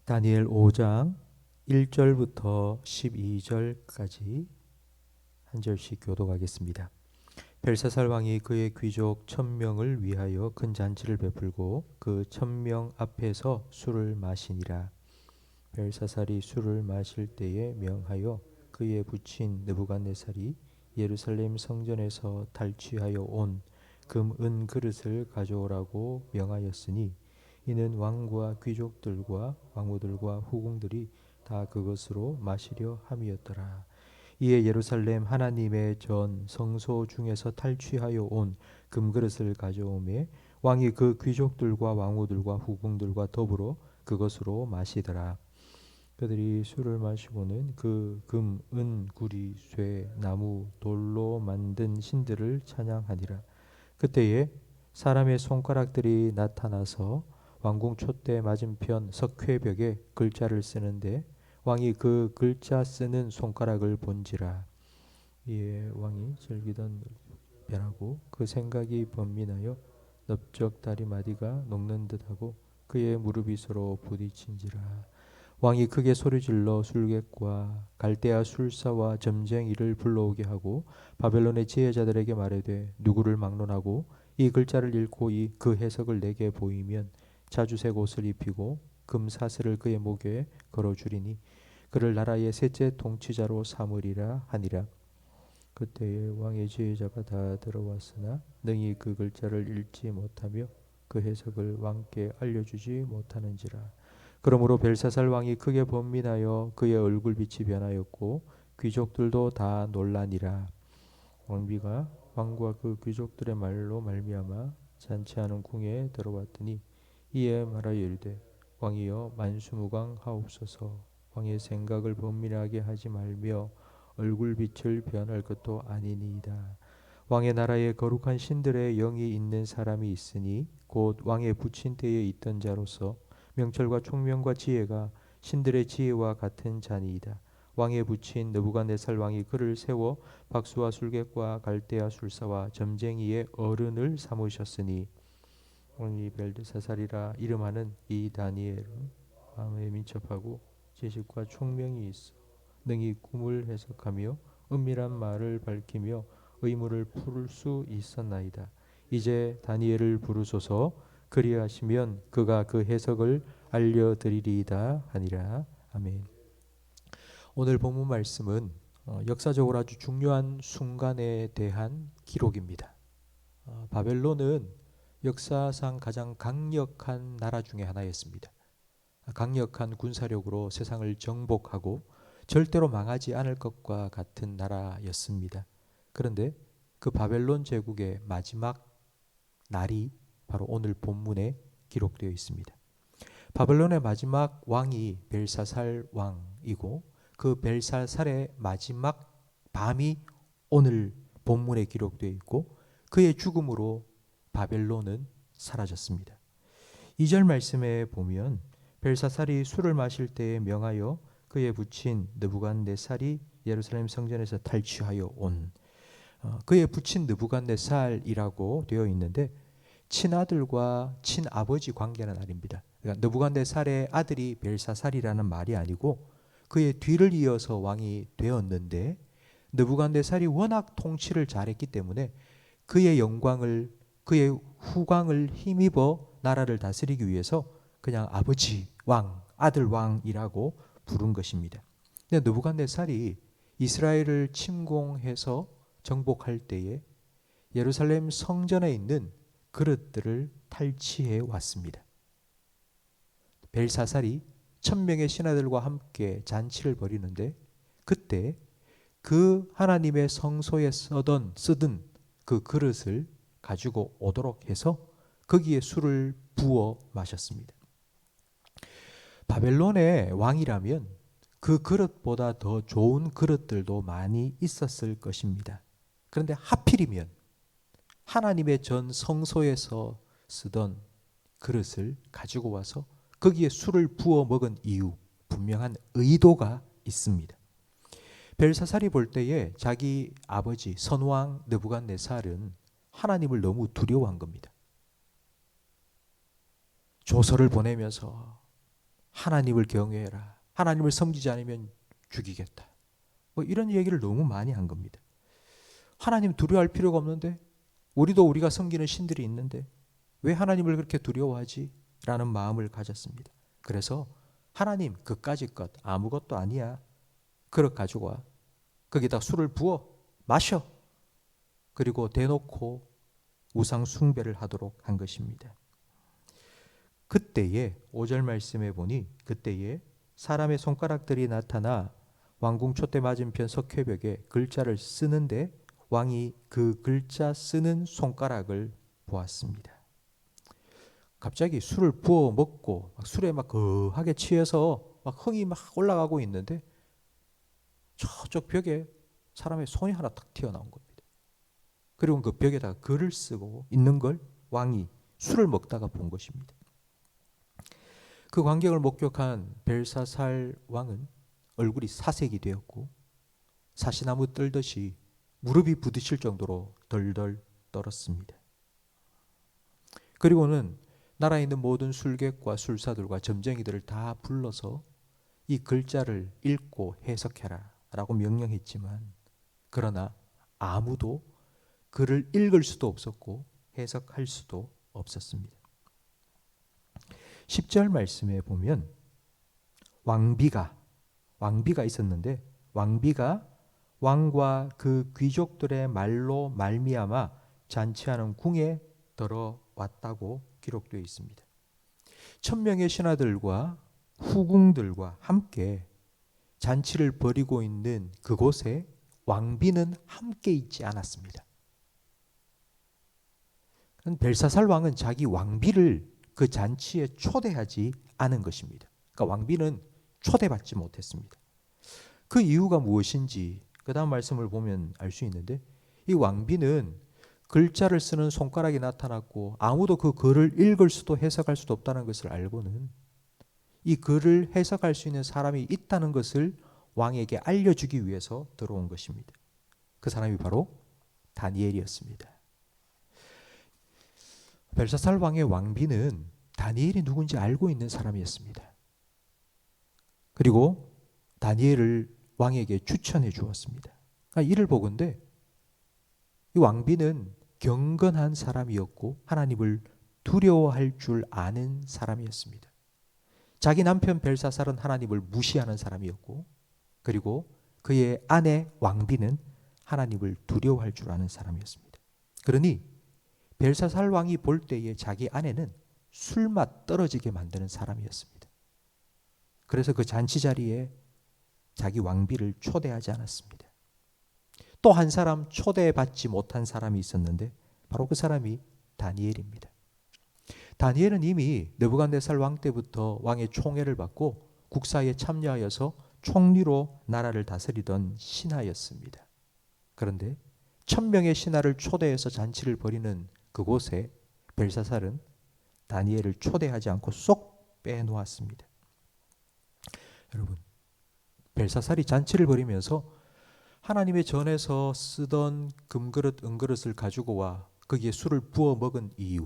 다니엘 5장 1절부터 12절까지 한 절씩 교독하겠습니다. 벨사살 왕이 그의 귀족 1000명을 위하여 큰 잔치를 베풀고 그 1000명 앞에서 술을 마시니라. 벨사살이 술을 마실 때에 명하여 그의 부친 느부갓네살이 예루살렘 성전에서 탈취하여 온 금, 은 그릇을 가져오라고 명하였으니 이는 왕과 귀족들과 왕후들과 후궁들이 다 그것으로 마시려 함이었더라. 이에 예루살렘 하나님의 전 성소 중에서 탈취하여 온 금그릇을 가져오매 왕이 그 귀족들과 왕후들과 후궁들과 더불어 그것으로 마시더라. 그들이 술을 마시고는 그 금, 은, 구리, 쇠, 나무, 돌로 만든 신들을 찬양하니라. 그때에 사람의 손가락들이 나타나서 왕궁 촛대 맞은편 석회벽에 글자를 쓰는데 왕이 그 글자 쓰는 손가락을 본지라. 이에 왕이 즐기던 변하고 그 생각이 번민하여 넓적 다리마디가 녹는 듯하고 그의 무릎이 서로 부딪힌지라. 왕이 크게 소리질러 술객과 갈대아 술사와 점쟁이를 불러오게 하고 바벨론의 지혜자들에게 말하되 누구를 막론하고 이 글자를 읽고 그 해석을 내게 보이면 자주색 옷을 입히고 금사슬을 그의 목에 걸어주리니 그를 나라의 셋째 통치자로 삼으리라 하니라. 그때에 왕의 지혜자가 다 들어왔으나 능히 그 글자를 읽지 못하며 그 해석을 왕께 알려주지 못하는지라. 그러므로 벨사살 왕이 크게 번민하여 그의 얼굴빛이 변하였고 귀족들도 다 놀라니라. 왕비가 왕과 그 귀족들의 말로 말미암아 잔치하는 궁에 들어왔더니 이에 말하여 이르되 왕이여 만수무강하옵소서. 왕의 생각을 번민하게 하지 말며 얼굴빛을 변할 것도 아니니이다. 왕의 나라에 거룩한 신들의 영이 있는 사람이 있으니 곧 왕의 부친 때에 있던 자로서 명철과 총명과 지혜가 신들의 지혜와 같은 자니이다. 왕의 부친 느부갓네살 왕이 그를 세워 박수와 술객과 갈대아 술사와 점쟁이의 어른을 삼으셨으니 왕이 벨드사살이라 이름하는 이 다니엘은 마음에 민첩하고 지식과 총명이 있어 능히 꿈을 해석하며 은밀한 말을 밝히며 의문을 풀 수 있었나이다. 이제 다니엘을 부르소서. 그리하시면 그가 그 해석을 알려드리리이다 하니라. 아멘. 오늘 본문 말씀은 역사적으로 아주 중요한 순간에 대한 기록입니다. 바벨론은 역사상 가장 강력한 나라 중에 하나였습니다. 강력한 군사력으로 세상을 정복하고 절대로 망하지 않을 것과 같은 나라였습니다. 그런데 그 바벨론 제국의 마지막 날이 바로 오늘 본문에 기록되어 있습니다. 바벨론의 마지막 왕이 벨사살 왕이고 그 벨사살의 마지막 밤이 오늘 본문에 기록되어 있고 그의 죽음으로 바벨론은 사라졌습니다. 2절 말씀에 보면 벨사살이 술을 마실 때에 명하여 그의 부친 느부갓네살이 예루살렘 성전에서 탈취하여 온 그의 부친 느부갓네살이라고 되어 있는데 친아들과 친아버지 관계는 아닙니다. 그러니까 느부갓네살의 아들이 벨사살이라는 말이 아니고 그의 뒤를 이어서 왕이 되었는데 느부갓네살이 워낙 통치를 잘했기 때문에 그의 영광을 그의 후광을 힘입어 나라를 다스리기 위해서 그냥 아버지 왕, 아들 왕이라고 부른 것입니다. 근데 느부갓네살이 이스라엘을 침공해서 정복할 때에 예루살렘 성전에 있는 그릇들을 탈취해 왔습니다. 벨사살이 1000명의 신하들과 함께 잔치를 벌이는데 그때 그 하나님의 성소에 쓰던 그 그릇을 가지고 오도록 해서 거기에 술을 부어 마셨습니다. 바벨론의 왕이라면 그 그릇보다 더 좋은 그릇들도 많이 있었을 것입니다. 그런데 하필이면 하나님의 전 성소에서 쓰던 그릇을 가지고 와서 거기에 술을 부어 먹은 이유, 분명한 의도가 있습니다. 벨사살이 볼 때에 자기 아버지 선왕 느부갓네살은 하나님을 너무 두려워한 겁니다. 조서를 보내면서 하나님을 경외해라. 하나님을 섬기지 않으면 죽이겠다. 뭐 이런 얘기를 너무 많이 한 겁니다. 하나님 두려워할 필요가 없는데, 우리도 우리가 섬기는 신들이 있는데 왜 하나님을 그렇게 두려워하지? 라는 마음을 가졌습니다. 그래서 하나님 그까짓 것 아무것도 아니야. 그릇 가지고 와. 거기다 술을 부어 마셔. 그리고 대놓고 우상 숭배를 하도록 한 것입니다. 그때에 5절 말씀에 보니 그때에 사람의 손가락들이 나타나 왕궁 촛대 맞은편 석회벽에 글자를 쓰는데 왕이 그 글자 쓰는 손가락을 보았습니다. 갑자기 술을 부어 먹고 술에 막 거하게 취해서 막 흥이 막 올라가고 있는데 저쪽 벽에 사람의 손이 하나 탁 튀어나온 겁니다. 그리고 그 벽에다가 글을 쓰고 있는 걸 왕이 술을 먹다가 본 것입니다. 그 광경을 목격한 벨사살 왕은 얼굴이 사색이 되었고 사시나무 떨듯이 무릎이 부딪힐 정도로 덜덜 떨었습니다. 그리고는 나라에 있는 모든 술객과 술사들과 점쟁이들을 다 불러서 이 글자를 읽고 해석해라 라고 명령했지만, 그러나 아무도 글을 읽을 수도 없었고 해석할 수도 없었습니다. 10절 말씀에 보면 왕비가 있었는데, 왕비가 왕과 그 귀족들의 말로 말미암아 잔치하는 궁에 들어왔다고 기록되어 있습니다. 1000명의 신하들과 후궁들과 함께 잔치를 벌이고 있는 그곳에 왕비는 함께 있지 않았습니다. 벨사살 왕은 자기 왕비를 그 잔치에 초대하지 않은 것입니다. 그러니까 왕비는 초대받지 못했습니다. 그 이유가 무엇인지 그 다음 말씀을 보면 알 수 있는데, 이 왕비는 글자를 쓰는 손가락이 나타났고 아무도 그 글을 읽을 수도 해석할 수도 없다는 것을 알고는 이 글을 해석할 수 있는 사람이 있다는 것을 왕에게 알려주기 위해서 들어온 것입니다. 그 사람이 바로 다니엘이었습니다. 벨사살 왕의 왕비는 다니엘이 누군지 알고 있는 사람이었습니다. 그리고 다니엘을 왕에게 추천해 주었습니다. 그러니까 이를 보건대 이 왕비는 경건한 사람이었고 하나님을 두려워할 줄 아는 사람이었습니다. 자기 남편 벨사살은 하나님을 무시하는 사람이었고, 그리고 그의 아내 왕비는 하나님을 두려워할 줄 아는 사람이었습니다. 그러니 벨사살 왕이 볼 때에 자기 아내는 술맛 떨어지게 만드는 사람이었습니다. 그래서 그 잔치 자리에 자기 왕비를 초대하지 않았습니다. 또 한 사람 초대받지 못한 사람이 있었는데 바로 그 사람이 다니엘입니다. 다니엘은 이미 느부갓네살 왕 때부터 왕의 총애를 받고 국사에 참여하여서 총리로 나라를 다스리던 신하였습니다. 그런데 1000명의 신하를 초대해서 잔치를 벌이는 그곳에 벨사살은 다니엘을 초대하지 않고 쏙 빼놓았습니다. 여러분, 벨사살이 잔치를 벌이면서 하나님의 전에서 쓰던 금그릇, 은그릇을 가지고 와 거기에 술을 부어 먹은 이유,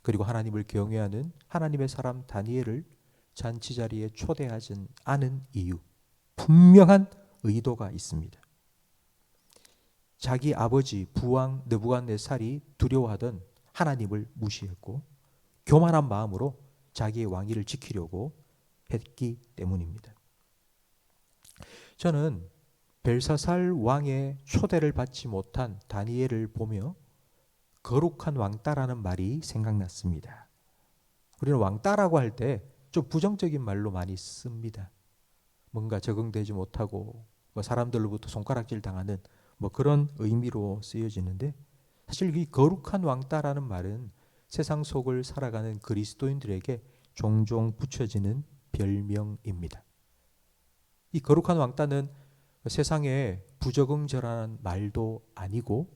그리고 하나님을 경외하는 하나님의 사람 다니엘을 잔치 자리에 초대하지 않은 이유, 분명한 의도가 있습니다. 자기 아버지 부왕 느부갓네살이 두려워하던 하나님을 무시했고 교만한 마음으로 자기의 왕위를 지키려고 했기 때문입니다. 저는 벨사살 왕의 초대를 받지 못한 다니엘을 보며 거룩한 왕따라는 말이 생각났습니다. 우리는 왕따라고 할 때 좀 부정적인 말로 많이 씁니다. 뭔가 적응되지 못하고 사람들로부터 손가락질 당하는 그런 의미로 쓰여지는데, 사실 이 거룩한 왕따라는 말은 세상 속을 살아가는 그리스도인들에게 종종 붙여지는 별명입니다. 이 거룩한 왕따는 세상에 부적응자라는 말도 아니고,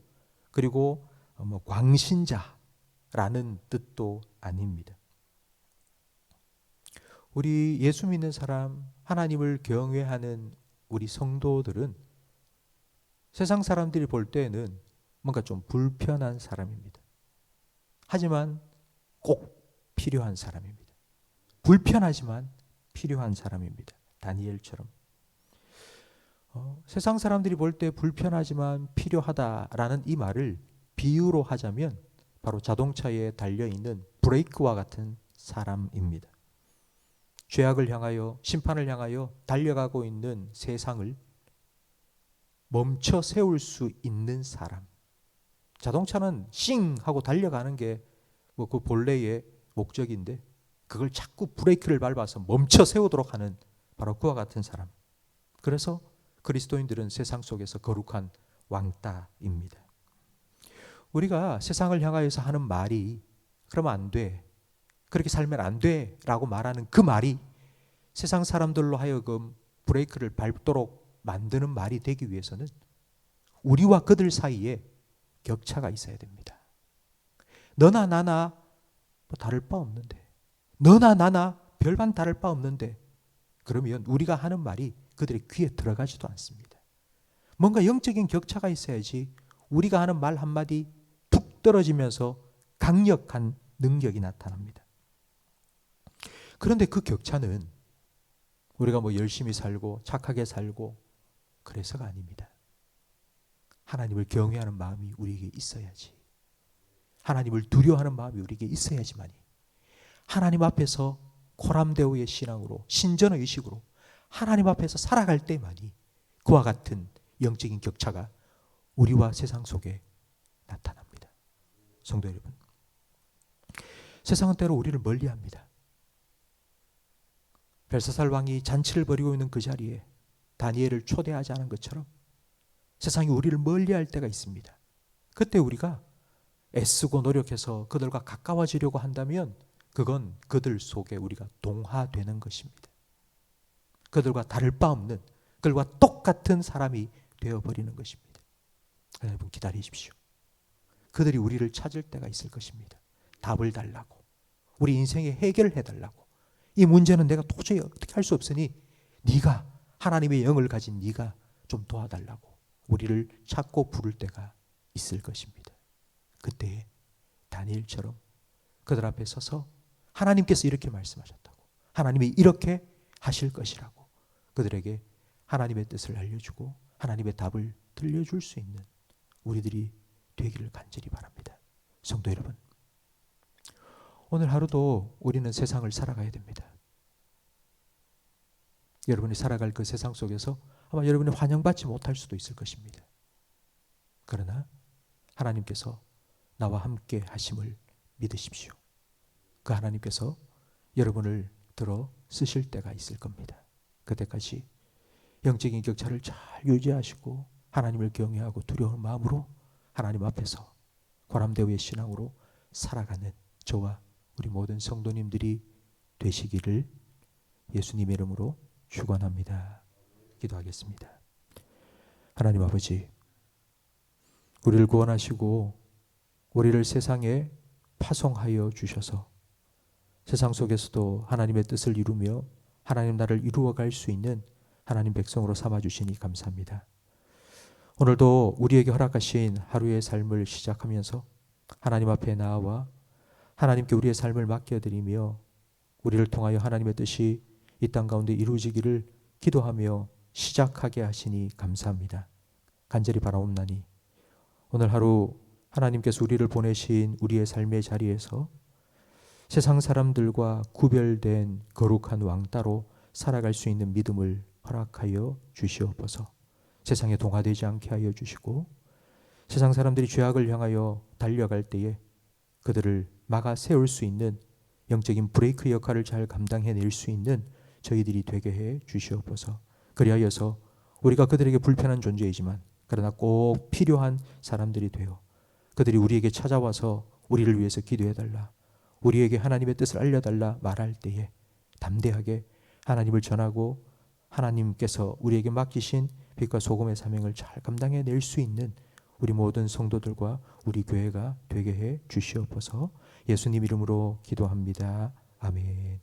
그리고 광신자라는 뜻도 아닙니다. 우리 예수 믿는 사람, 하나님을 경외하는 우리 성도들은 세상 사람들이 볼 때에는 뭔가 좀 불편한 사람입니다. 하지만 꼭 필요한 사람입니다. 불편하지만 필요한 사람입니다. 다니엘처럼. 세상 사람들이 볼 때 불편하지만 필요하다라는 이 말을 비유로 하자면 바로 자동차에 달려있는 브레이크와 같은 사람입니다. 죄악을 향하여, 심판을 향하여 달려가고 있는 세상을 멈춰 세울 수 있는 사람. 자동차는 싱 하고 달려가는 게 뭐 그 본래의 목적인데 그걸 자꾸 브레이크를 밟아서 멈춰 세우도록 하는 바로 그와 같은 사람. 그래서 그리스도인들은 세상 속에서 거룩한 왕따입니다. 우리가 세상을 향하여서 하는 말이 그러면 안 돼, 그렇게 살면 안 돼 라고 말하는 그 말이 세상 사람들로 하여금 브레이크를 밟도록 만드는 말이 되기 위해서는 우리와 그들 사이에 격차가 있어야 됩니다. 너나 나나 뭐 다를 바 없는데, 너나 나나 별반 다를 바 없는데, 그러면 우리가 하는 말이 그들의 귀에 들어가지도 않습니다. 뭔가 영적인 격차가 있어야지 우리가 하는 말 한마디 툭 떨어지면서 강력한 능력이 나타납니다. 그런데 그 격차는 우리가 뭐 열심히 살고 착하게 살고 그래서가 아닙니다. 하나님을 경외하는 마음이 우리에게 있어야지, 하나님을 두려워하는 마음이 우리에게 있어야지만이, 하나님 앞에서 코람데오의 신앙으로, 신전의식으로 하나님 앞에서 살아갈 때만이 그와 같은 영적인 격차가 우리와 세상 속에 나타납니다. 성도 여러분, 세상은 때로 우리를 멀리합니다. 벨사살 왕이 잔치를 벌이고 있는 그 자리에 다니엘을 초대하지 않은 것처럼 세상이 우리를 멀리할 때가 있습니다. 그때 우리가 애쓰고 노력해서 그들과 가까워지려고 한다면 그건 그들 속에 우리가 동화되는 것입니다. 그들과 다를 바 없는, 그들과 똑같은 사람이 되어버리는 것입니다. 여러분 기다리십시오. 그들이 우리를 찾을 때가 있을 것입니다. 답을 달라고, 우리 인생에 해결을 해달라고. 이 문제는 내가 도저히 어떻게 할 수 없으니 네가, 하나님의 영을 가진 네가 좀 도와달라고 우리를 찾고 부를 때가 있을 것입니다. 그때 다니엘처럼 그들 앞에 서서 하나님께서 이렇게 말씀하셨다고, 하나님이 이렇게 하실 것이라고 그들에게 하나님의 뜻을 알려주고 하나님의 답을 들려줄 수 있는 우리들이 되기를 간절히 바랍니다. 성도 여러분, 오늘 하루도 우리는 세상을 살아가야 됩니다. 여러분이 살아갈 그 세상 속에서 아마 여러분이 환영받지 못할 수도 있을 것입니다. 그러나 하나님께서 나와 함께 하심을 믿으십시오. 그 하나님께서 여러분을 들어 쓰실 때가 있을 겁니다. 그때까지 영적인 격차를 잘 유지하시고 하나님을 경외하고 두려운 마음으로 하나님 앞에서 고람대우의 신앙으로 살아가는 저와 우리 모든 성도님들이 되시기를 예수님의 이름으로 축원합니다. 기도하겠습니다. 하나님 아버지, 우리를 구원하시고 우리를 세상에 파송하여 주셔서 세상 속에서도 하나님의 뜻을 이루며 하나님 나라를 이루어갈 수 있는 하나님 백성으로 삼아주시니 감사합니다. 오늘도 우리에게 허락하신 하루의 삶을 시작하면서 하나님 앞에 나아와 하나님께 우리의 삶을 맡겨드리며 우리를 통하여 하나님의 뜻이 이 땅 가운데 이루어지기를 기도하며 시작하게 하시니 감사합니다. 간절히 바라옵나니 오늘 하루 하나님께서 우리를 보내신 우리의 삶의 자리에서 세상 사람들과 구별된 거룩한 왕따로 살아갈 수 있는 믿음을 허락하여 주시옵소서. 세상에 동화되지 않게 하여 주시고 세상 사람들이 죄악을 향하여 달려갈 때에 그들을 막아 세울 수 있는 영적인 브레이크 역할을 잘 감당해낼 수 있는 저희들이 되게 해 주시옵소서. 그리하여서 우리가 그들에게 불편한 존재이지만 그러나 꼭 필요한 사람들이 되어 그들이 우리에게 찾아와서 우리를 위해서 기도해달라, 우리에게 하나님의 뜻을 알려달라 말할 때에 담대하게 하나님을 전하고 하나님께서 우리에게 맡기신 빛과 소금의 사명을 잘 감당해낼 수 있는 우리 모든 성도들과 우리 교회가 되게 해 주시옵소서. 예수님 이름으로 기도합니다. 아멘.